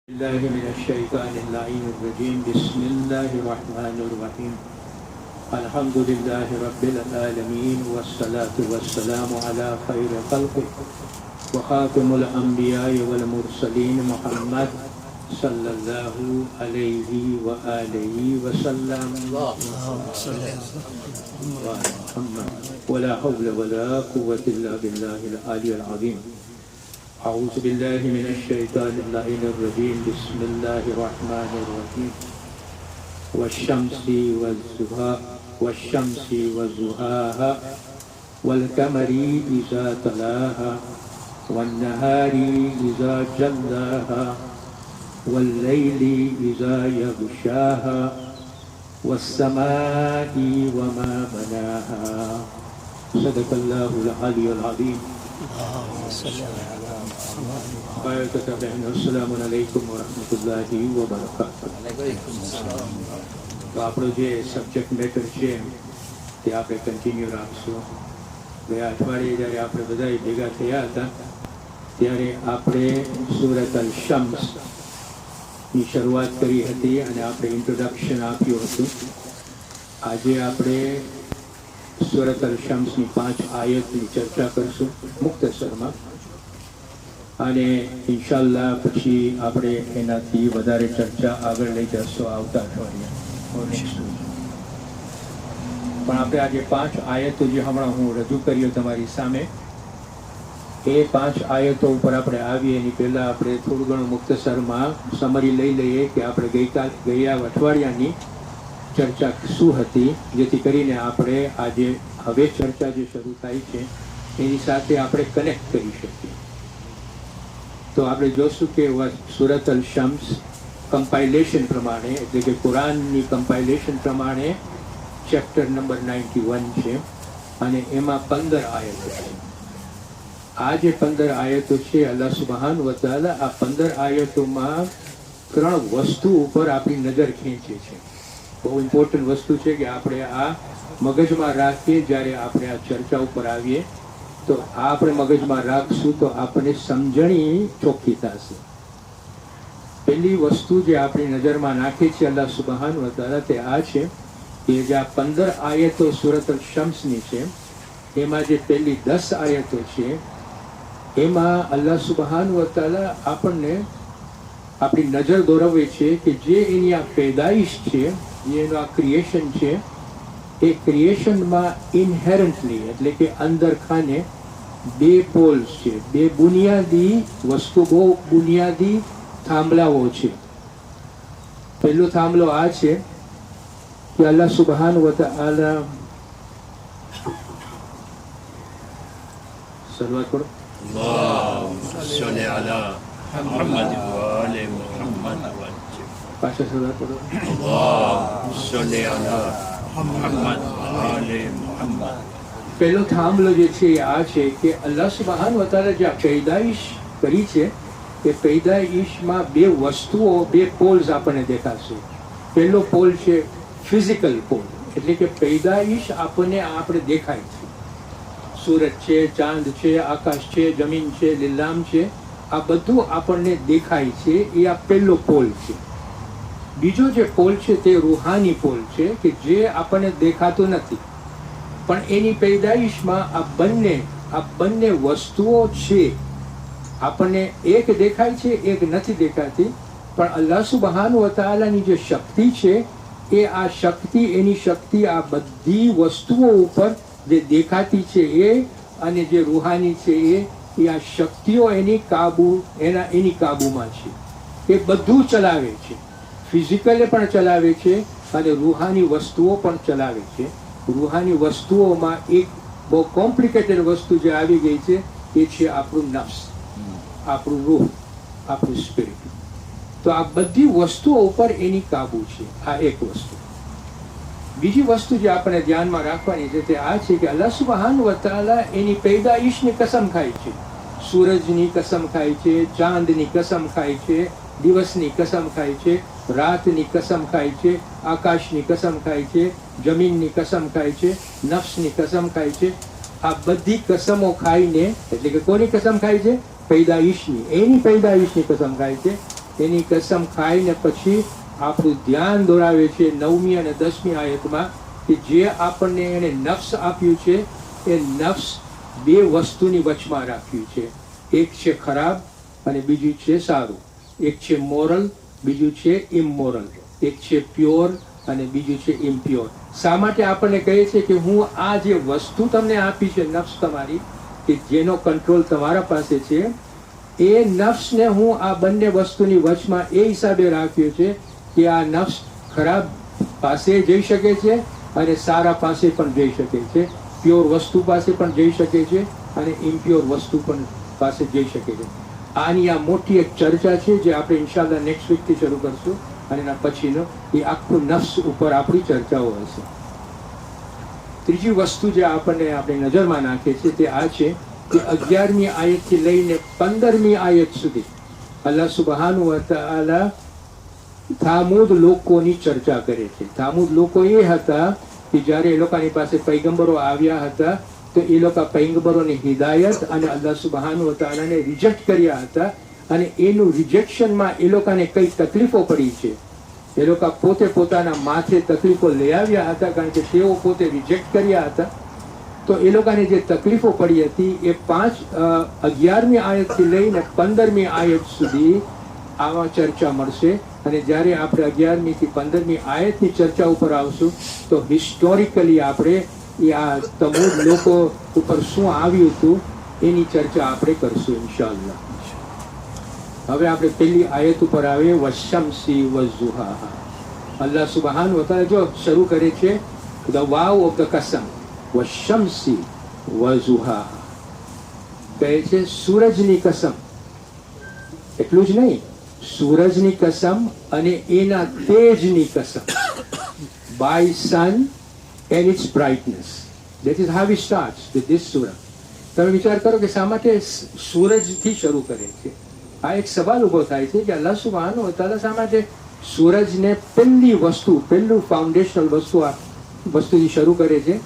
الله من الشيطان اللعين الرجيم بسم الله الرحمن الرحيم الحمد لله رب العالمين والصلاة والسلام على خير خلقه وخاتم الأنبياء والمرسلين محمد صلى الله عليه وآله وسلم ولا حول ولا قوة إلا بالله العلي العظيم أعوذ بالله من الشيطان اللعين الرجيم بسم الله الرحمن الرحيم والشمس وضحاها والقمر إذا تلاها والنهار إذا جلاها والليل إذا يغشاها والسماء وما بناها صدق الله العلي العظيم. अस्सलाम वालेकुम वरहमतुल्लाहि वबरकातुहू. તો આપણો જે સબ્જેક્ટ મેટર છે તે આપણે કન્ટિન્યુ રાખશું. ગયા અઠવાડિયે જ્યારે આપણે બધા ભેગા થયા હતા ત્યારે આપણે સૂરત અલ શમ્સની શરૂઆત કરી હતી અને આપણે ઇન્ટ્રોડક્શન આપ્યું હતું. આજે આપણે સૂરત અલ શમ્સની 5 આયતની ચર્ચા કરશું મુખ્તસરમાં અને ઇન્શાલ્લાહ પછી આપણે એનાથી વધારે ચર્ચા આગળ લઈ જશું આવતા અઠવાડિયે. પણ આપણે આજે 5 આયતો જે હમણાં હું રજૂ કર્યો તમારી સામે એ 5 આયતો ઉપર આપણે આવીએ એની પહેલાં આપણે થોડું ઘણું મુખ્તસરમાં સમરી લઈ લઈએ કે આપણે ગયા અઠવાડિયાની ચર્ચા શું હતી, જેથી કરીને આપણે આજે હવે ચર્ચા જે શરૂ થાય છે એની સાથે આપણે કનેક્ટ કરી શકીએ. તો આપણે જોશું કે સૂરત અલ શમ્સ કમ્પાઇલેશન પ્રમાણે એટલે કે કુરાનની કમ્પાઇલેશન પ્રમાણે ચેપ્ટર નંબર 91 છે અને એમાં 15 આયતો છે. આ જે 15 આયતો છે અલ્લાહ સુબ્હાનહુ વ તઆલા આ 15 આયતોમાં 3 વસ્તુ ઉપર આપણી નજર ખેંચે છે. બહુ ઇમ્પોર્ટન્ટ વસ્તુ છે કે આપણે આ મગજમાં રાખીએ. જ્યારે આપણે આ ચર્ચા ઉપર આવીએ તો આ આપણે મગજમાં રાખશું તો આપણને સમજણી ચોખ્ખી થશે. પહેલી વસ્તુ જે આપણી નજરમાં નાખે છે અલ્લાહ સુબ્હાનહુ વ તઆલા તે આ છે કે જે આ 15 આયતો સૂરત અલ શમ્સની છે એમાં જે પહેલી 10 આયતો છે એમાં અલ્લાહ સુબ્હાનહુ વ તઆલા આપણને આપણી નજર દોરવે છે કે જે એની આ પેદાઈશ છે, જે એનું આ ક્રિએશન છે એ ક્રિએશનમાં ઇનહેરન્ટલી એટલે કે અંદર ખાને 2 પોલ્સ છે, 2 બુનિયાદી વસ્તુ, બહુ બુનિયાદી થાંભલાઓ છે. પહેલો થાંભલો આ છે કે અલ્લાહ સુબ્હાનહુ વ તઆલા સલવાત કરો પાછા સલવાત કરો પહેલો થાંભલો જે છે એ આ છે કે અલ્લાહ સુબ્હાનહુ વ તઆલા જે પેદાઈશ કરી છે એ પેદાઈશમાં 2 વસ્તુઓ, 2 પોલ્સ આપણને દેખાશે. પહેલો પોલ છે ફિઝિકલ પોલ એટલે કે પેદાઈશ આપણને આપણે દેખાય છે. સૂરજ છે, ચાંદ છે, આકાશ છે, જમીન છે, લીલામ છે, આ બધું આપણને દેખાય છે. એ આ પહેલો પોલ છે. બીજો જે પોલ છે તે રૂહાની પોલ છે કે જે આપણને દેખાતો નથી પણ એની પેદાઈશમાં આ બંને વસ્તુઓ છે. આપણને એક દેખાય છે, એક નથી દેખાતી, પણ અલ્લાહ સુબ્હાનહુ વ તઆલાની જે શક્તિ છે એ આ શક્તિ, એની શક્તિ આ બધી વસ્તુઓ ઉપર જે દેખાતી છે એ અને જે રૂહાની છે એ આ શક્તિઓ એની કાબુમાં છે. એ બધું ચલાવે છે. ફિઝિકલે પણ ચલાવે છે અને રૂહાની વસ્તુઓ પણ ચલાવે છે. રૂહાની વસ્તુઓમાં એક બહુ કોમ્પ્લિકેટેડ વસ્તુ જે આવી ગઈ છે એ છે આપણું નફ્સ, આપણું રૂહ, આપણું સ્પિરિટ. તો આ બધી વસ્તુઓ ઉપર એની કાબુ છે. આ એક વસ્તુ. બીજી વસ્તુ જે આપણે ધ્યાનમાં રાખવાની છે તે આ છે કે અલ્લાહ સુબ્હાનહુ વ તઆલા એની પેદાઈશની કસમ ખાય છે. સૂરજની કસમ ખાય છે, ચાંદની કસમ ખાય છે, દિવસની કસમ ખાય છે, રાતની કસમ ખાય છે, આકાશની કસમ ખાય છે, જમીનની કસમ ખાય છે, નફ્સની કસમ ખાય છે. આ બધી કસમો ખાઈને એટલે કે કોની કસમ ખાય છે? પેદાઈશની, એની પેદાઈશની કસમ ખાય છે એની કસમ ખાઈને પછી આપણું ધ્યાન દોરાવે છે 9મી અને 10મી આયતમાં કે જે આપણને એને નફ્સ આપ્યું છે એ નફ્સ બે વસ્તુની વચમાં રાખ્યું છે. એક છે ખરાબ અને બીજું છે સારું. એક છે મોરલ, બીજું છે ઇમોરલ. એક છે પ્યોર અને બીજું છે ઇમ્પ્યોર. શા માટે આપણને કહે છે કે હું આ જે વસ્તુ તમને આપી છે નફ્સ તમારી, કે જેનો કંટ્રોલ તમારા પાસે છે, એ નફ્સને હું આ બંને વસ્તુની વચમાં એ હિસાબે રાખ્યો છે કે આ નફ્સ ખરાબ પાસે જઈ શકે છે અને સારા પાસે પણ જઈ શકે છે, પ્યોર વસ્તુ પાસે પણ જઈ શકે છે અને ઇમ્પ્યોર વસ્તુ પણ પાસે જઈ શકે છે. આની આ મોટી એક ચર્ચા છે જે આપણે ઇન્શાલ્લાહ નેક્સ્ટ વીકથી શરૂ કરશું અને એના પછીનો એ આખું નફ્સ ઉપર આપણી ચર્ચાઓ હશે. ત્રીજી વસ્તુ જે આપણે નજરમાં નાખે છે તે આ છે કે 11મી આયતથી લઈને 15મી આયત સુધી અલ્લાહ સુબહાનહુ વ તઆલા થામૂદ લોકોની ચર્ચા કરે છે. થામૂદ લોકો એ હતા કે જ્યારે એ લોકોની પાસે પૈગંબરો આવ્યા હતા તો એ લોકો પૈગંબરોની હિદાયત અને અલ્લાહ સુબહાનહુ વ તઆલાને રિજેક્ટ કર્યા હતા અને એનું રિજેક્શનમાં એ લોકોને કઈ તકલીફો પડી છે. એ લોકો પોતે પોતાના માથે તકલીફો લઈ આવ્યા હતા કારણ કે તેઓ પોતે રિજેક્ટ કર્યા હતા. તો એ લોકોને જે તકલીફો પડી હતી એ 11મી આયતથી લઈને 15મી આયત સુધી આવા ચર્ચા મળશે. અને જ્યારે આપણે 11મી થી 15મી આયતની ચર્ચા ઉપર આવશું તો હિસ્ટોરિકલી આપણે એ આ તમૂદ લોકો ઉપર શું આવ્યું હતું એની ચર્ચા આપણે કરશું ઇન્શાઅલ્લાહ. હવે આપણે પહેલી આયત ઉપર આવે વશમસી વઝુહાહા. અલ્લાહ સુબહાનહુ વ તઆલા જો શરૂ કરે છે ધ વાવ ઓફ ધ કસમ, વશમસી વઝુહાહા. કહે છે સૂરજની કસમ. એટલું જ નહીં, સૂરજની કસમ અને એના તેજની કસમ. by sun and its brightness. That is how it starts with this surah. તમે વિચાર કરો કે શા માટે સૂરજથી શરૂ કરે છે. આ એક સવાલ ઉભો થાય છે કે અલ્લાહ સુબહાનહુ વ તઆલા શા માટે સૂરજને પહેલું ફાઉન્ડેશનલ વસ્તુથી શરૂ કરે છે.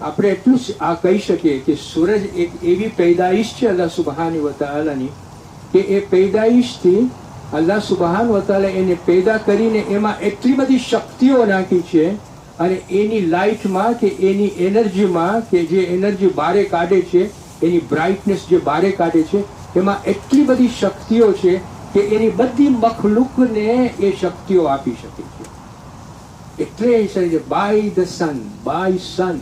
આપણે એટલું જ આ કહી શકીએ કે સૂરજ એક એવી પેદાઈશ છે અલ્લાહ સુબહાનહુ વ તઆલાની કે એ પેદાઈશથી અલ્લાહ સુબહાનહુ વ તઆલા એને પેદા કરીને એમાં એટલી બધી શક્તિઓ નાખી છે અને એની લાઇટમાં કે એની એનર્જીમાં કે જે એનર્જી બારે કાઢે છે, એની બ્રાઇટનેસ જે બારે કાઢે છે, એમાં એટલી બધી શક્તિઓ છે કે એની બધી મખલુકને એ શક્તિઓ આપી શકે છે. એટલે by sun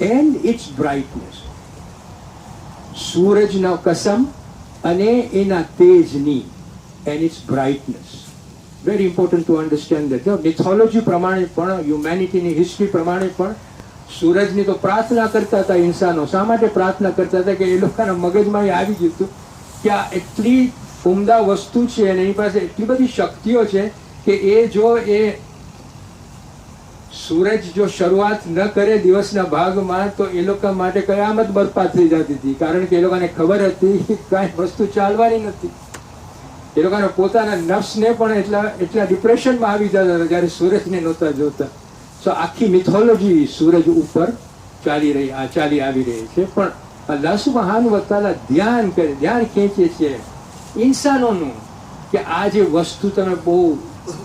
and it's brightness. સૂરજના કસમ અને એના તેજની and its brightness. Very important to understand that. મિથોલોજી પ્રમાણે પણ, હ્યુમેનિટીની હિસ્ટ્રી પ્રમાણે પણ સૂરજની તો પ્રાર્થના કરતા હતા ઇન્સાનો. શા માટે પ્રાર્થના કરતા હતા? કે એ લોકોના મગજમાં એ આવી ગયું હતું કે આ એટલી ઉમદા વસ્તુ છે અને એની પાસે એટલી બધી શક્તિઓ છે કે એ જો સૂરજ જો શરૂઆત ન કરે દિવસના ભાગમાં તો એ લોકો માટે કયામત બરબાદ થઈ જતી હતી. કારણ કે એ લોકોને ખબર હતી કે કાંઈ વસ્તુ ચાલવાની નથી. એ લોકોના પોતાના નફ્સને પણ એટલા ડિપ્રેશનમાં આવી જતા હતા જ્યારે સૂરજને નહોતા જોતા. સો આખી મિથોલોજી સૂરજ ઉપર ચાલી આવી રહી છે. પણ અલ્લાહ સુબહાનહુ વ તઆલા ધ્યાન ખેંચે છે ઇન્સાનોનું કે આ જે વસ્તુ તમે બહુ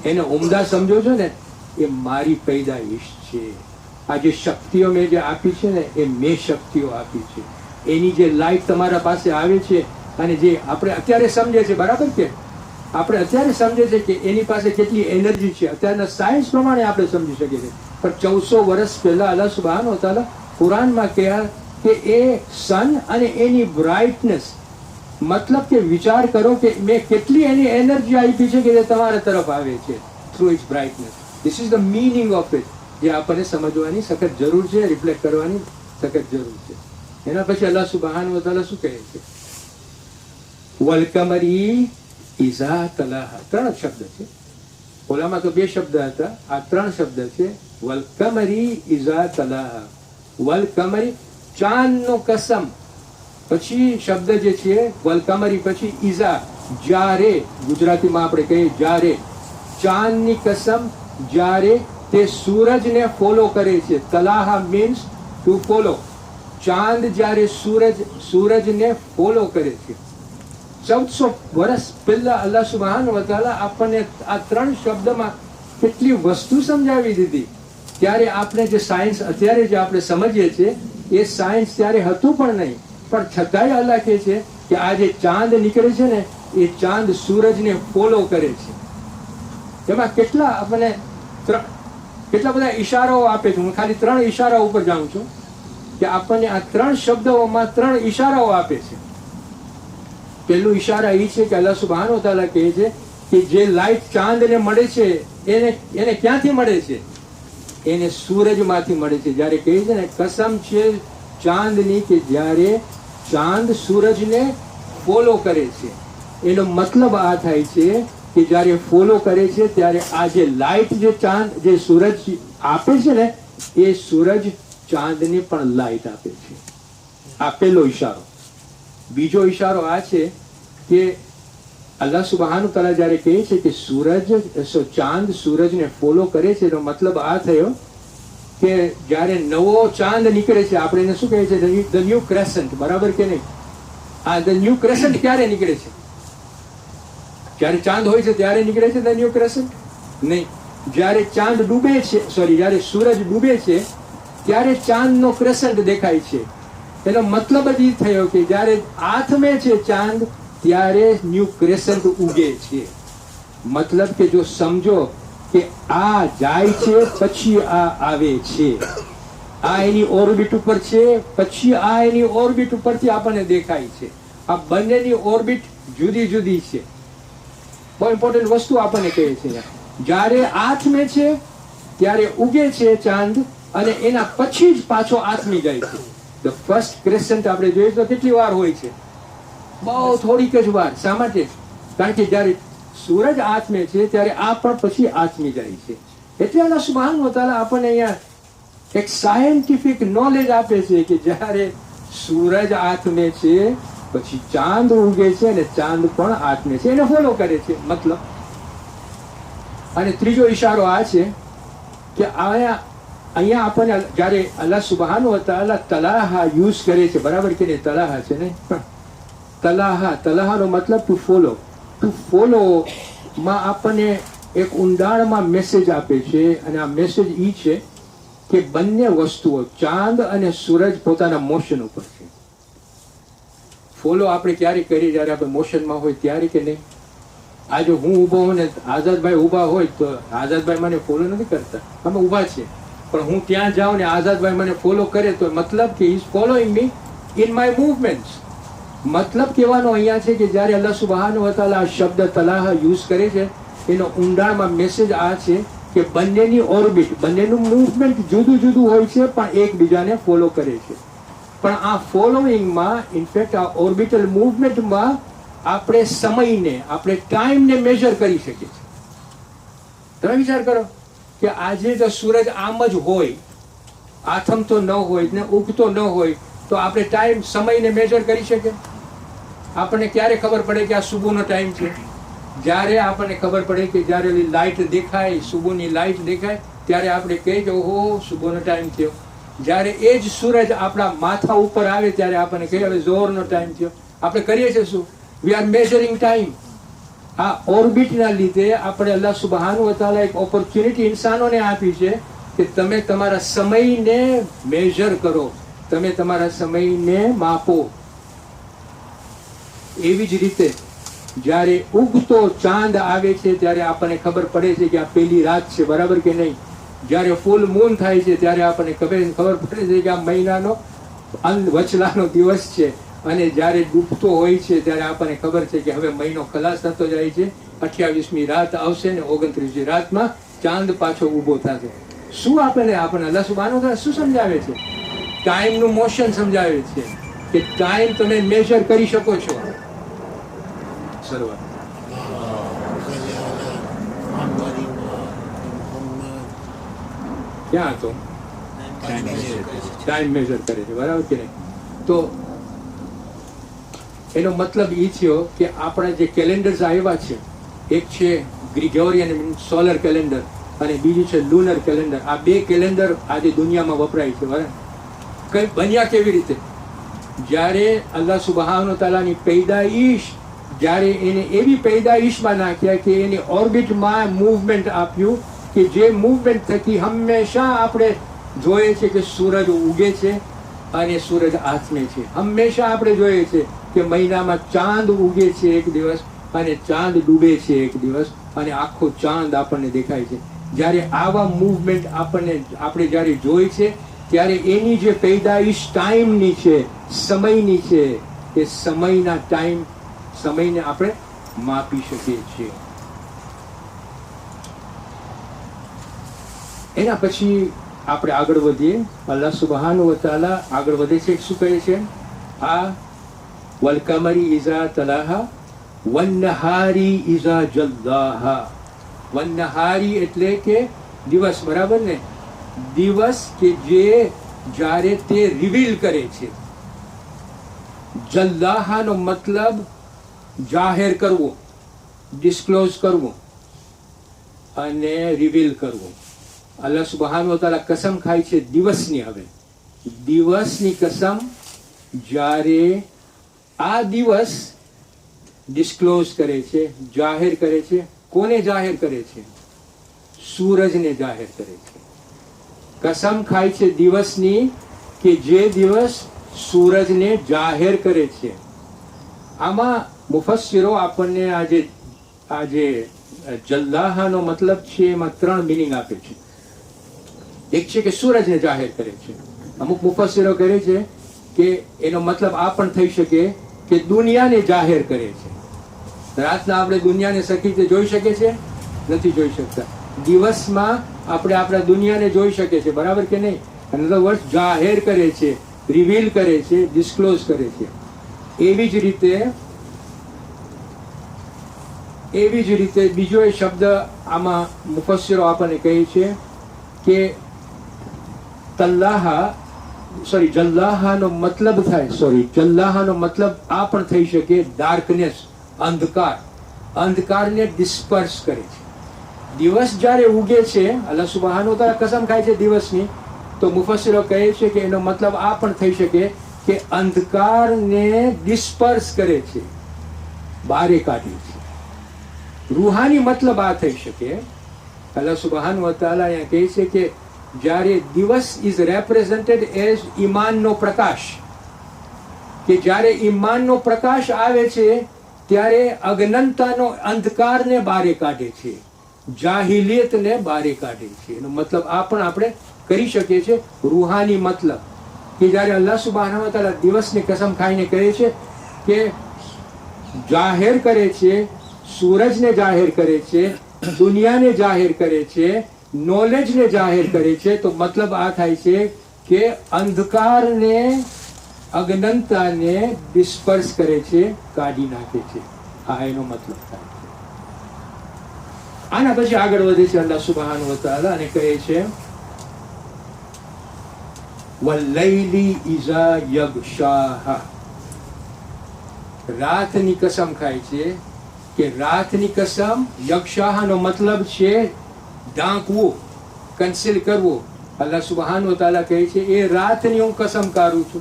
એને ઉમદા સમજો છો ને, એ મારી પેદાઈશ છે. આ જે શક્તિઓ મેં જે આપી છે ને એ મેં શક્તિઓ આપી છે. એની જે લાઈટ તમારા પાસે આવે છે અને જે આપણે અત્યારે સમજે છે, બરાબર કે આપણે અત્યારે સમજે છે કે એની પાસે કેટલી એનર્જી છે, અત્યારના સાયન્સ પ્રમાણે આપણે સમજી શકીએ છીએ. પણ 1400 વર્ષ પહેલા અલ્લાહ સુબહાનહુ વ તઆલા કુરાનમાં કહ્યા કે એ સન અને એની બ્રાઇટનેસ, મતલબ કે વિચાર કરો કે મેં કેટલી એની એનર્જી આપી છે કે જે તમારા તરફ આવે છે through its brightness. This is the meaning of it, જે આપણને સમજવાની સખત જરૂર છે, રિફ્લેક્ટ કરવાની સખત જરૂર છે. એના પછી અલ્લાહ સુબહાનહુ વ તઆલા શું કહે છે? વલકમરી ઇઝા તલાહા. 3 શબ્દ છે. ઓલામાં તો 2 શબ્દ હતા, આ 3 શબ્દ છે. વલકમરી ઇઝા તલાહા. વલકમરી, ચાંદનો કસમ. પછી શબ્દ જે છે વલકમરી પછી ઇઝા, જ્યારે, ગુજરાતીમાં આપણે કહીએ જ્યારે. ચાંદની કસમ જ્યારે તે સૂરજને ફોલો કરે છે. તલાહા મીન્સ ટુ ફોલો. ચાંદ જ્યારે સૂરજને ફોલો કરે છે. 1400 વર્ષ પહેલા અલ્લાહ સુબ્હાનહુ વ તઆલા આપણને આ 3 શબ્દમાં કેટલી વસ્તુ સમજાવી દીધી. ત્યારે આપણે જે સાયન્સ અત્યારે જે આપણે સમજીએ છીએ એ સાયન્સ ત્યારે હતું પણ નહીં, પણ છતાંય અલ્લાહ કહે છે કે આ જે ચાંદ નીકળે છે ને એ ચાંદ સૂરજને ફોલો કરે છે. એમાં કેટલા આપણને કેટલા બધા ઈશારાઓ આપે છે. હું ખાલી 3 ઈશારા ઉપર જાઉં છું કે આપણને આ 3 શબ્દોમાં 3 ઈશારાઓ આપે છે. પહેલું ઈશારા એ છે કે અલ્લાહ સુબ્હાનહુ વ તઆલા કહે છે કે જે લાઈટ ચાંદને મળે છે એને ક્યાંથી મળે છે? એને સૂરજમાંથી મળે છે. જ્યારે કહે છે ને કસમ છે ચાંદની કે જ્યારે ચાંદ સૂરજને ફોલો કરે છે, એનો મતલબ આ થાય છે કે જ્યારે ફોલો કરે છે ત્યારે આ જે લાઈટ જે ચાંદ જે સૂરજ આપે છે ને એ સૂરજ ચાંદને પણ લાઈટ આપે છે. આ પહેલો ઈશારો. બીજો ઈશારો આ છે કે અલ્લાહ સુબ્હાનહુ વ તઆલા જ્યારે કહે છે કે ચાંદ સૂરજને ફોલો કરે છે, એનો મતલબ આ થયો કે જ્યારે નવો ચાંદ નીકળે છે, આપણે એને શું કહે છે? ધ ન્યૂ ક્રેસન્ટ, બરાબર કે નહીં? આ ધ ન્યૂ ક્રેસન્ટ ક્યારે નીકળે છે? જ્યારે ચાંદ હોય છે ત્યારે નીકળે છે ધ ન્યૂ ક્રેસન્ટ? નહીં, જ્યારે ચાંદ ડૂબે છે, જ્યારે સૂરજ ડૂબે છે ત્યારે ચાંદનો ક્રેસન્ટ દેખાય છે. એનો મતલબ જ એ થયો કે જ્યારે આથમે છે ચાંદ ત્યારે ન્યૂ ક્રેસન્ટ ઉગે છે. મતલબ કે જો સમજો કે આ જાય છે પછી આ આવે છે, આ એની ઓર્બિટ ઉપર છે પછી આ એની ઓર્બિટ ઉપરથી આપણને દેખાય છે. આ બંનેની ઓર્બિટ જુદી જુદી છે. બહુ ઇમ્પોર્ટન્ટ વસ્તુ આપણને કહે છે. જ્યારે આથમે છે ત્યારે ઉગે છે ચાંદ અને એના પછી જ પાછો આથમી જાય છે. ધ ફર્સ્ટ ક્રેસન્ટ આપણે જોઈએ તો કેટલી વાર હોય છે? બહુ થોડીક જ વાર. શા માટે? કારણ કે જ્યારે સૂરજ આથમે છે ત્યારે આ પણ પછી આથમી જાય છે. એટલે અલ્લાહ સુબ્હાનહુ વ તઆલા આપણને અહીંયા એક સાયન્ટિફિક નોલેજ આપે છે કે જ્યારે સૂરજ આથમે છે પછી ચાંદ ઉગે છે અને ચાંદ પણ આથમે છે, એને ફોલો કરે છે. મતલબ. અને ત્રીજો ઈશારો આ છે કે અહીંયા આપણને જ્યારે અલ્લાહ સુબ્હાનહુ વ તઆલા તલાહા યુઝ કરે છે, બરાબર કે નહીં? તલાહા છે ને, તલાહાનો મતલબ ટુ ફોલો. ટુ ફોલો માં આપણને એક ઊંડાણમાં મેસેજ આપે છે. અને આ મેસેજ એ છે કે બંને વસ્તુઓ ચાંદ અને સૂરજ પોતાના મોશન ઉપર છે. ફોલો આપણે ક્યારે કરીએ? જ્યારે આપણે મોશનમાં હોય ત્યારે, કે નહીં? આજે હું ઊભો હોઉં ને આઝાદભાઈ ઊભા હોય તો આઝાદભાઈ મને ફોલો નથી કરતા, અમે ઊભા છીએ. પણ હું ત્યાં જાઉં ને આઝાદભાઈ મને ફોલો કરે તો મતલબ કે is following me in my movements. મતલબ કહેવાનો અહીંયા છે કે જ્યારે અલ્લાહ સુબ્હાનહુ વ તઆલા આ શબ્દ તલાહ યુઝ કરે છે એનો ઊંડાણમાં મેસેજ આ છે કે બંનેની ઓર્બિટ, બંનેનું મૂવમેન્ટ જુદું જુદું હોય છે પણ એકબીજાને ફોલો કરે છે. પણ આ ફોલોઈંગમાં, ઇનફેક્ટ આ ઓર્બિટલ મૂવમેન્ટમાં આપણે સમયને, આપણે ટાઈમને મેજર કરી શકીએ છીએ. તમે વિચાર કરો કે આજે જો સૂરજ આમ જ હોય, આથમતો ન હોય ને ઉગતો ન હોય તો આપણે ટાઈમ, સમયને મેજર કરી શકીએ? આપણને ક્યારે ખબર પડે કે આ સુબહનો ટાઈમ છે? જ્યારે આપણને ખબર પડે કે જ્યારે લાઇટ દેખાય, સુબહની લાઇટ દેખાય ત્યારે આપણે કહીએ કે ઓહો સુબહનો ટાઈમ થયો. જ્યારે એ જ સૂરજ આપણા માથા ઉપર આવે ત્યારે આપણને કહીએ હવે ઝોહરનો ટાઈમ થયો. આપણે કરીએ છીએ શું? We are measuring time. આ ઓર્બિટના લીધે આપણે અલ્લાહ સુબ્હાનહુ વ તઆલા એક ઓપોર્ચ્યુનિટી ઇન્સાનોને આપી છે કે તમે તમારા સમયને મેજર કરો, તમે તમારા સમયને માપો. એવી જ રીતે જ્યારે ઉગતો ચાંદ આવે છે ત્યારે આપણને ખબર પડે છે કે આ પહેલી રાત છે, બરાબર કે નહીં? જ્યારે ફૂલ મૂન થાય છે ત્યારે આપણને ખબર પડે છે કે આ મહિનાનો વચલાનો દિવસ છે. અને જ્યારે ડૂબતો હોય છે ત્યારે આપણને ખબર છે કે હવે મહિનો ખલાસ થતો જાય છે. 28મી રાત આવશે ને 29મી રાતમાં ચાંદ પાછો ઊભો થશે. શું આપણને અલ્લાહ સુબ્હાનહુ વ તઆલા શું સમજાવે છે? ટાઈમનું મોશન સમજાવે છે કે ટાઈમ તમે મેજર કરી શકો છો. સર્વ ક્યાં હતો? ટાઈમ મેજર કરે છે, બરાબર કે નહીં? તો એનો મતલબ એ થયો કે આપણા જે કેલેન્ડર્સ આવ્યા છે, એક છે ગ્રિગોરિયન સોલર કેલેન્ડર અને બીજું છે લુનર કેલેન્ડર. આ બે કેલેન્ડર આજે દુનિયામાં વપરાય છે, બરાબર? કઈ બન્યા કેવી રીતે? જ્યારે અલ્લાહ સુબ્હાનહુ વ તઆલાની પૈદાઈશ જ્યારે એને એવી પેદાઈશમાં નાખ્યા કે એની ઓર્બિટમાં મૂવમેન્ટ આપ્યું કે જે મૂવમેન્ટ થકી હંમેશા આપણે જોઈએ છે કે સૂરજ ઉગે છે અને સૂરજ આથમે છે. હંમેશા આપણે જોઈએ છે કે મહિનામાં ચાંદ ઉગે છે એક દિવસ અને ચાંદ ડૂબે છે એક દિવસ અને આખો ચાંદ આપણને દેખાય છે. જ્યારે આવા મૂવમેન્ટ આપણે જ્યારે જોઈ છે ત્યારે એની જે પેદાઈશ ટાઈમની છે, સમયની છે, એ સમયને આપણે માપી શકીએ છીએ. એના પછી આપણે આગળ વધીએ. અલ્લાહ સુબહાનહુ વ તઆલા આગળ વધે છે. શું કહે છે? આ વલ કમરી ઇઝા તલાહા વન નહારી ઇઝા જલ્લાહા. વન નહારી એટલે કે દિવસ, બરાબર ને? દિવસ કે જે જ્યારે તે રિવીલ કરે છે. જલ્લાહાનો મતલબ જાહેર કરવું, ડિસ્ક્લોઝ કરવું અને રિવીલ કરવું. અલ્લાહ સુબહાનહુ વ તઆલા કસમ ખાય છે દિવસની. હવે દિવસની કસમ, જ્યારે આ દિવસ ડિસ્ક્લોઝ કરે છે, જાહેર કરે છે. કોને જાહેર કરે છે? સૂરજને જાહેર કરે છે. કસમ ખાય છે દિવસની કે જે દિવસ સૂરજને જાહેર કરે છે. આમાં મુફસ્સિરો આપણને આજે જલ્લાહાનો મતલબ છે એમાં 3 મિનિંગ આપે છે. એક છે કે સૂરજને જાહેર કરે છે. અમુક મુફસ્સિરો કહે છે કે એનો મતલબ આ પણ થઈ શકે કે દુનિયાને જાહેર કરે છે. રાતના આપણે દુનિયાને સરખી રીતે જોઈ શકીએ છીએ? નથી જોઈ શકતા. દિવસમાં આપણે આપણા દુનિયાને જોઈ શકીએ છીએ, બરાબર કે નહીં? અને વર્ડ જાહેર કરે છે, રિવીલ કરે છે, ડિસ્ક્લોઝ કરે છે. એવી જ રીતે બીજો એ શબ્દ આમાં મુફસ્સિરો આપણને કહે છે કે જલ્લાહાનો મતલબ જલ્લાહાનો મતલબ આ પણ થઈ શકે ડાર્કનેસ, અંધકાર. અંધકારને ડિસ્પર્સ કરે છે. દિવસ જ્યારે ઉગે છે, અલ્લાહ સુબહાનહુ વ તઆલા કસમ ખાય છે દિવસની, તો મુફસ્સિરો કહે છે કે એનો મતલબ આ પણ થઈ શકે કે અંધકારને ડિસ્પર્સ કરે છે, બારે કાઢે છે. રૂહાની મતલબ આ થઈ શકે. અલ્લાહ સુબહાનહુ વ તઆલા અહીંયા કહે છે કે જ્યારે દિવસ ઇઝ રેપ્રેઝન્ટેડ એઝ ઈમાનનો પ્રકાશ, કે જ્યારે ઈમાનનો પ્રકાશ આવે છે ત્યારે અજ્ઞાનતાનો અંધકારને બારે કાઢે છે, જાહિલિયતને બારે કાઢે છે. એનો મતલબ આ પણ આપણે કરી શકીએ છીએ. રૂહાની મતલબ કે જ્યારે અલ્લાહ સુબહાનહુ વ તઆલા દિવસની કસમ ખાઈને કહે છે કે જાહેર કરે છે, સૂરજને જાહેર કરે છે, દુનિયાને જાહેર કરે છે, નોલેજને જાહેર કરે છે, તો મતલબ આ થાય છે કે અંધકારને, અજ્ઞાનતાને ડિસ્પર્સ કરે છે, કાઢી નાખે છે. આ એનો મતલબ થાય છે. આના પછી આગળ વધે છે અલ્લાહ સુબહાનહુ વ તઆલા અને કહે છે વલ્લૈલી ઇઝા યગશાહા. રાતની કસમ ખાય છે કે રાતની કસમ. યગશાહાનો મતલબ છે ઢાંકવું, કન્સીલ કરવું. અલ્લાહ સુબહાનહુ વ તઆલા કહે છે એ રાતની હું કસમ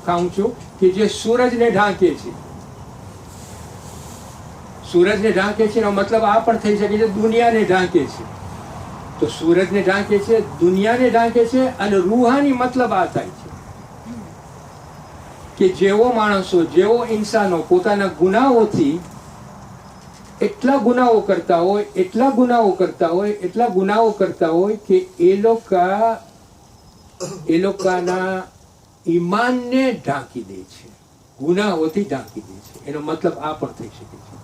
ખાઉં છું કે જે સૂરજને ઢાંકે છે. સૂરજને ઢાંકે છે એનો મતલબ આ પણ થઈ શકે છે દુનિયાને ઢાંકે છે. તો સૂરજને ઢાંકે છે, દુનિયાને ઢાંકે છે. અને રૂહાની મતલબ આ થાય છે કે જેવો માણસો, જેવો ઇન્સાનો પોતાના ગુનાહોથી એટલા ગુનાઓ કરતા હોય કે એ લોકોના ઈમાનને ઢાંકી દે છે, ગુનાહોથી ઢાંકી દે છે. એનો મતલબ આ પણ થઈ શકે છે.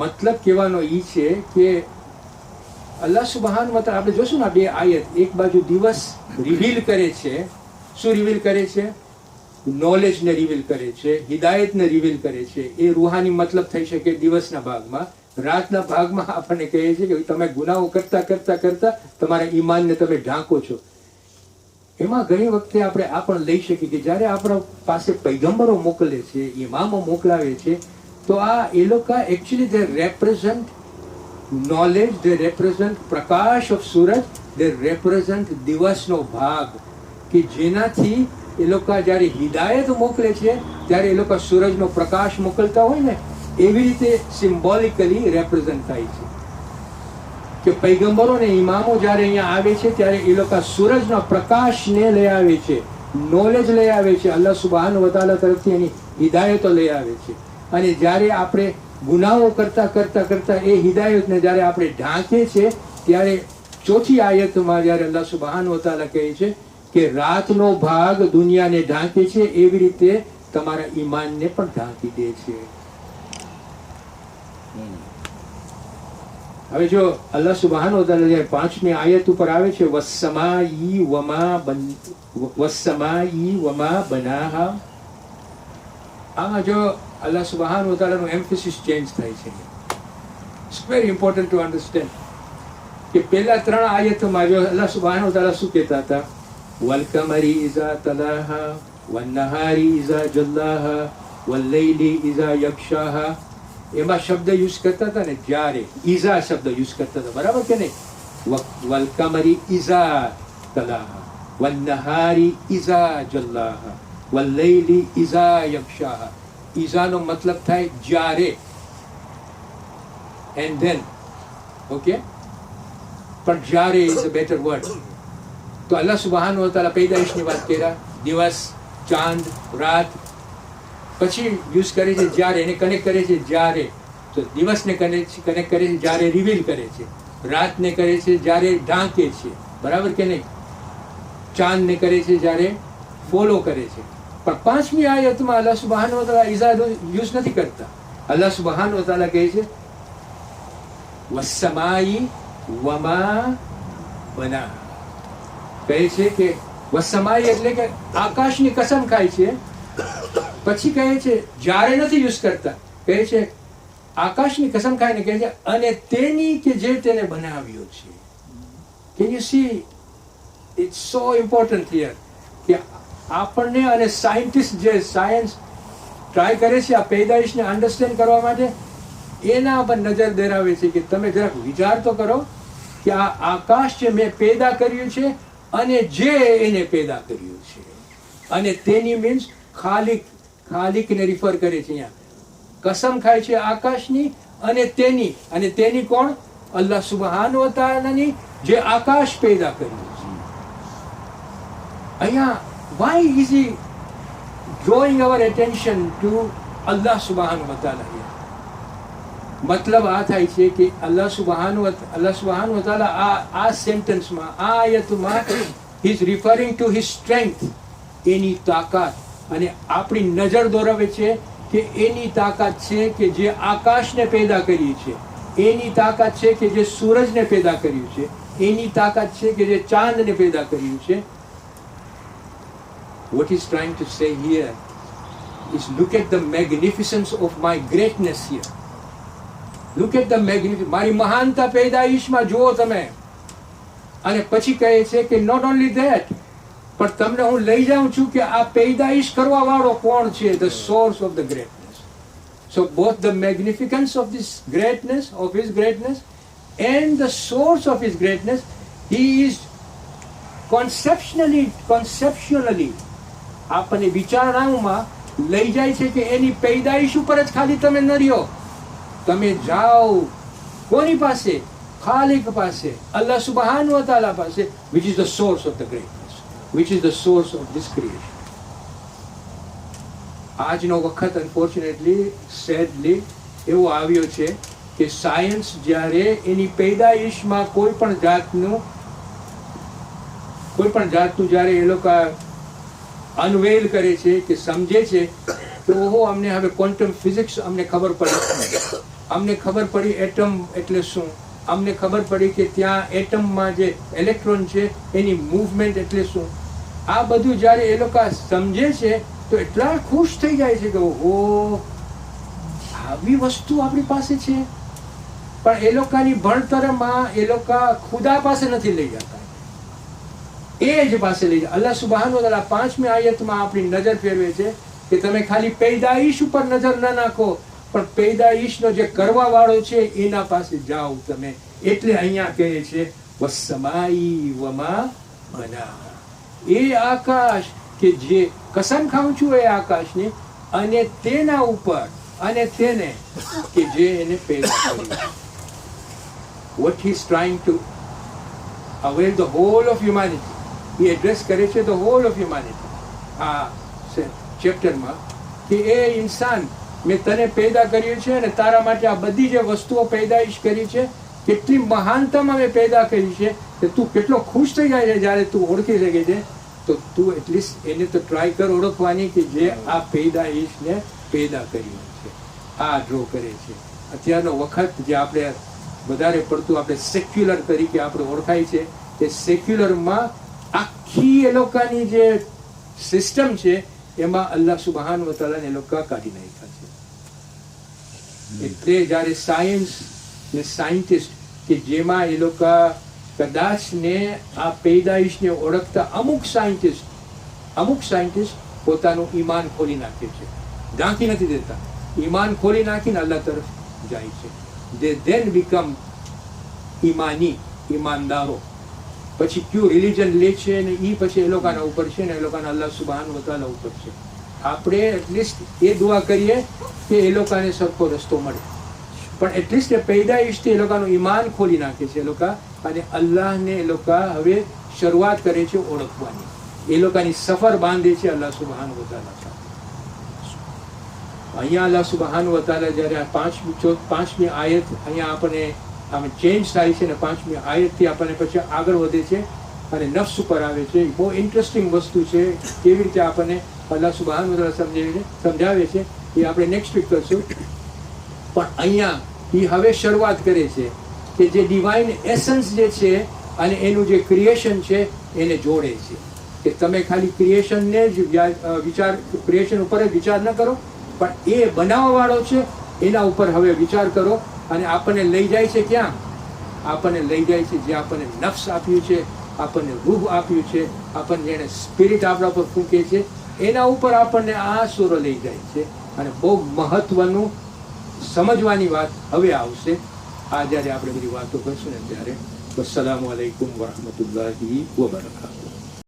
મતલબ કહેવાનો ઈ છે કે અલ્લાહ સુબહાનહુ વ તઆલા, આપણે જોશું ને 2 આયત, એક બાજુ દિવસ રિવીલ કરે છે. શું રિવીલ કરે છે? નોલેજને રિવીલ કરે છે, હિદાયતને રિવીલ કરે છે. એ રૂહાની મતલબ થઈ શકે દિવસના ભાગમાં. રાતના ભાગમાં આપણને કહે છે કે તમે ગુનાઓ કરતા તમારા ઈમાનને તમે ઢાંકો છો. એમાં ઘણી વખતે આપણે આ પણ લઈ શકીએ કે જ્યારે આપણા પાસે પૈગંબરો મોકલે છે, ઇમામો મોકલાવે છે, તો આ એ લોકો actually they represent knowledge, they represent Prakash of Suraj, they represent દિવસનો ભાગ કે જેનાથી એ લોકો જ્યારે હિદાયત મોકલે છે ત્યારે એ લોકો સૂરજનો પ્રકાશ મોકલતા હોય ને, એવી રીતે સિમ્બોલિકલી રેપ્રેઝન્ટ થાય છે કે પૈગંબરો ને ઇમામો જ્યારે અહીંયા આવે છે ત્યારે એ લોકો સૂરજના પ્રકાશને લઈ આવે છે, નોલેજ લઈ આવે છે, અલ્લાહ સુબહાન વ તઆલા તરફથી એની હિદાયતો લઈ આવે છે. અને જ્યારે આપણે ગુનાહો કરતા કરતા કરતા એ હિદાયતને જ્યારે આપણે ઢાંકે છે ત્યારે ચોથી આયતમાં જ્યારે અલ્લાહ સુબહાન વ તઆલા કહે છે કે રાતનો ભાગ દુનિયાને ઢાંકે છે, એવી રીતે તમારા ઈમાનને પણ ઢાંકી દે છે. હવે જો અલ્લાહ સુબહાનહુ વ તઆલા જ્યારે 5મી આયત ઉપર આવે છે વસ્સમાઈ વમા બનાહા, આમાં જો અલ્લાહ સુબહાનહુ વ તઆલાનું એમ્ફેસિસ ચેન્જ થાય છે. It's very important to understand કે પહેલા 3 આયતોમાં જો અલ્લાહ સુબહાનહુ વ તઆલા શું કહેતા હતા, વલ કમરી ઇઝા તલાહા વન નહારી ઇઝા જલ્લાહા વલ લૈલી ઇઝા યક્ષાહા, એમાં શબ્દ યુઝ કરતા હતા ને જ્યારે, ઈઝા શબ્દ યુઝ કરતા હતા, બરાબર કે નહીં? વલ કમરી ઇઝા તલાહા વન નહારી ઇઝા જલ્લાહા વલ લૈલી ઇઝા યક્ષાહા. ઈઝાનો મતલબ થાય જ્યારે, એન્ડ ધેન, ઓકે, પણ જ્યારે ઇઝ અ બેટર વર્ડ. તો અલ્લાહ સુબહાનહુ વ તઆલા પૈદાઈશની વાત કર્યા, દિવસ, ચાંદ, રાત, પછી યુઝ કરે છે જ્યારે, એને કનેક્ટ કરે છે જ્યારે. તો દિવસને કનેક્ટ કરે છે જ્યારે રિવીલ કરે છે, રાતને કરે છે જ્યારે ઢાંકે છે, બરાબર કે નહીં? ચાંદને કરે છે જ્યારે ફોલો કરે છે. પણ 5મી આયતમાં અલ્લાહ સુબહાનહુ વ તઆલા ઇઝા યુઝ નથી કરતા. અલ્લાહ સુબહાનહુ વ તઆલા કહે છે વસ્સમાઈ વમા બના, કહે છે કે વસ્સમાઈ એટલે કે આકાશની કસમ ખાય છે. પછી કહે છે જ્યારે નથી યુઝ કરતા, કહે છે આકાશની કસમ ખાઈને કહે છે અને તેની કે જે તેને બનાવ્યો છે. Can you see, it's so important here કે આપણને અને સાયન્ટિસ્ટ જે સાયન્સ ટ્રાય કરે છે આ પેદાઈશને અન્ડરસ્ટેન્ડ કરવા માટે, એના પર નજર ધરાવે છે કે તમે જરાક વિચાર તો કરો કે આ આકાશ જે મેં પેદા કર્યું છે અને જે એને પેદા કર્યું છે, અને તેની મીન્સ ખાલિકને રિફર કરે છે. અહીંયા કસમ ખાય છે આકાશની અને તેની કોણ? અલ્લાહ સુબહાનહુ વ તઆલાની, જે આકાશ પેદા કર્યું છે. અહીંયા why is he drawing our attention to Allah subhanahu wa ta'ala here? મતલબ આ થાય છે કે અલ્લાહ સુબહાનહુ વ તઆલા આ સેન્ટેન્સમાં, આ આયતમાં he is referring to his strength, એની તાકાત, અને આપણી નજર દોરાવે છે કે એની તાકાત છે કે જે આકાશને પેદા કરી છે, એની તાકાત છે કે જે સૂરજને પેદા કર્યું છે, એની તાકાત છે કે જે ચાંદને પેદા કર્યું છે. What he's trying to say here is look at the magnificence of my greatness here. Look at the magnificence, મારી મહાનતા પેદાઈશમાં જુઓ તમે. અને પછી કહે છે કે not only that, પણ તમને હું લઈ જાઉં છું કે આ પેદાઈશ કરવા વાળો કોણ છે, the source of the greatness. So both the magnificence of this greatness, of his greatness, and the source of his greatness, he is conceptually આપણને વિચારણાઓમાં લઈ જાય છે કે એની પેદાઈશ ઉપર જ ખાલી તમે ન રહ્યો, તમે જાઓ કોની પાસે? ખાલિક પાસે, અલ્લાહ સુબહાનહુ વ તઆલા પાસે, which is the source of the greatness, which is the source of this creation. આજનો વખત અનફોર્ચ્યુનેટલી, સેડલી એવો આવ્યો છે કે સાયન્સ જ્યારે એની પેદાઈશમાં કોઈ પણ જાતનું જ્યારે એ લોકો અનવેલ કરે છે કે સમજે છે તો ઓહો, અમને હવે ક્વોન્ટમ ફિઝિક્સ અમને ખબર પડી, અમને ખબર પડી એટમ એટલે શું, અમને ખબર પડી કે ત્યાં એટમમાં જે ઇલેક્ટ્રોન છે એની મૂવમેન્ટ એટલે શું. આ બધું જ્યારે એ લોકો સમજે છે તો એટલા ખુશ થઈ જાય છે કે ઓહો, આવી વસ્તુ આપણી પાસે છે. પણ એ લોકોની ભણતરમાં એ લોકો ખુદા પાસે નથી લઈ જતા, એ જ પાસે લઈ જાય. અલ્લાહ સુબહાનહુ વ તઆલા 5મી આયતમાં આપણી નજર ફેરવે છે કે તમે ખાલી પેદાઈશ ઉપર નજર ન નાખો, પણ પેદાઈશનો જે કરવા વાળો છે એના પાસે જાઓ તમે. એટલે અહીંયા કહે છે વસ્સમાઈ વમા બના, એ આકાશ કે જે કસમ ખાઉં છું એ આકાશની, અને તેના ઉપર અને તેને કે જે એને પેદા કર્યું. What he is trying to avail the whole of humanity. A address કરે છે the whole of humanity આ ચેપ્ટરમાં, કે એ ઇન્સાન મેં તને પેદા કર્યું છે અને તારા માટે આ બધી જે વસ્તુઓ પેદાઈશ કરી છે, કેટલી મહાનતામાં મેં પેદા કરી છે, કે તું કેટલો ખુશ થઈ જાય છે જ્યારે તું ઓળખી શકે છે. તો તું એટલીસ્ટ એને તો ટ્રાય કર ઓળખવાની કે જે આ પેદાઈશને પેદા કર્યું છે. આ ડ્રો કરે છે. અત્યારનો વખત જે આપણે વધારે પડતું આપણે સેક્યુલર તરીકે આપણે ઓળખાય છે, એ સેક્યુલરમાં આખી એ લોકોની જે સિસ્ટમ છે એમાં અલ્લાહ સુબહાન વ તઆલાને એ લોકો કાઢી નાખ્યા છે. એટલે જ્યારે સાયન્સ ને સાયન્ટિસ્ટ કે જેમાં એ લોકો કદાચ ને આ પેદાઈશને ઓળખતા અમુક સાયન્ટિસ્ટ પોતાનું ઈમાન ખોલી નાખે છે, ઢાંકી નથી દેતા, ઈમાન ખોલી નાખીને અલ્લાહ તરફ જાય છે. they then become ઈમાનદારો. પછી કયું રિલિજન લે છે ને એ પછી એ લોકોના ઉપર છે ને એ લોકોના અલ્લાહ સુબહાન વ તઆલા ઉપર છે. આપણે એટલીસ્ટ એ દુઆ કરીએ કે એ લોકોને સરખો રસ્તો મળે, પણ એટલીસ્ટ એ પેદાઈશથી એ લોકોનું ઈમાન ખોલી નાખે છે એ લોકો, અને અલ્લાહને એ લોકો હવે શરૂઆત કરે છે ઓળખવાની. એ લોકોની સફર બાંધે છે અલ્લાહ સુબહાન વ તઆલા સાથે. અહીંયા અલ્લાહ સુબહાન વ તઆલા જ્યારે આ પાંચમી આયત અહીંયા આપણને આમ ચેન્જ થાય છે ને 5મી આયતથી આપણને પછી આગળ વધે છે અને નફ્સ ઉપર આવે છે. બહુ ઇન્ટરેસ્ટિંગ વસ્તુ છે. કેવી રીતે આપણને અલ્લાહ સુબહાન વ તઆલા સમજાવે છે એ આપણે નેક્સ્ટ વીક કરશું. પણ અહીંયા એ હવે શરૂઆત કરે છે કે જે ડિવાઇન એસન્સ જે છે અને એનું જે ક્રિએશન છે એને જોડે છે. કે તમે ખાલી ક્રિએશનને જ ક્રિએશન ઉપર જ વિચાર ન કરો, પણ એ બનાવવાવાળો છે એના ઉપર હવે વિચાર કરો. અને આપણને લઈ જાય છે ક્યાં? આપણને લઈ જાય છે જે આપણને નફ્સ આપ્યું છે, આપણને રૂહ આપ્યું છે, આપણને જેણે સ્પિરિટ આપણા પર ફૂંકે છે, એના ઉપર આપણને આ સૂરો લઈ જાય છે. અને બહુ મહત્વનું સમજવાની વાત હવે આવશે આ જ્યારે આપણે બધી વાતો કરશું ને ત્યારે. વસ્સલામુ અલૈકુમ વરહમતુલ્લાહિ વબરકાતુહુ.